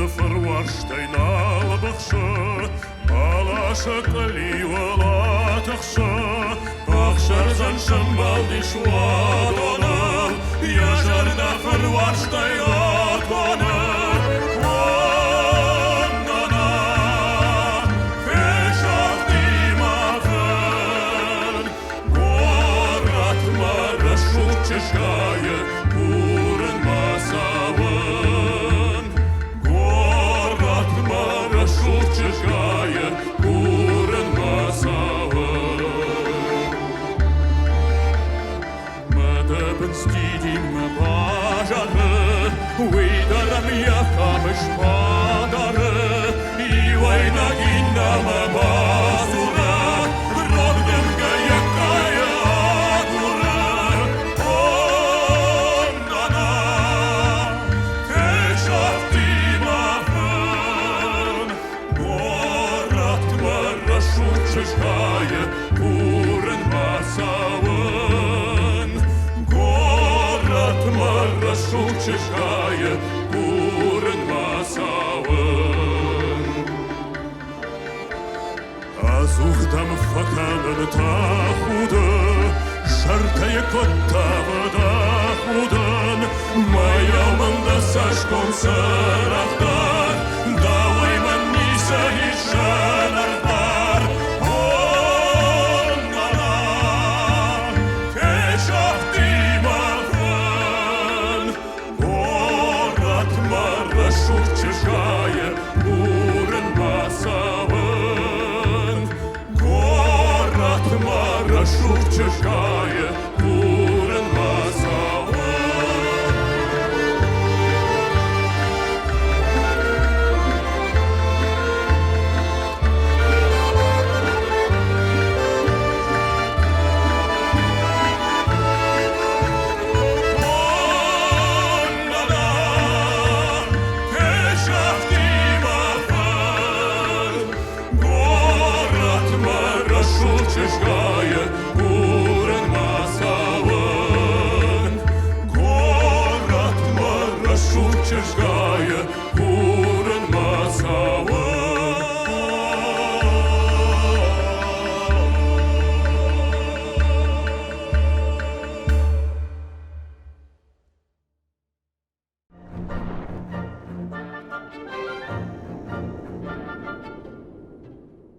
فرورشتين البخشة على قلي ولا تخشى بخشر زن شمبال دي شوادونا يا جرد فرورشتين أتوانا Чешкає бурен масавен, город маршрут чешкає бурен масавен. Медебен стідім бажаре, вийдарам якамиш падаре, і війна гіннаме мазуре, роднем якає Чешкає бурен масавен, город маршрут чешкає бурен масавен. Азухдам факанен тахуда, жартає кота вода худан, моя манда сашком сарахтар, давай мені сагішанар. Чешкає бурен масавен, город маршрут чешкає бурен масавен. Чешкає бурен масавен, город маршрут чешкає бурен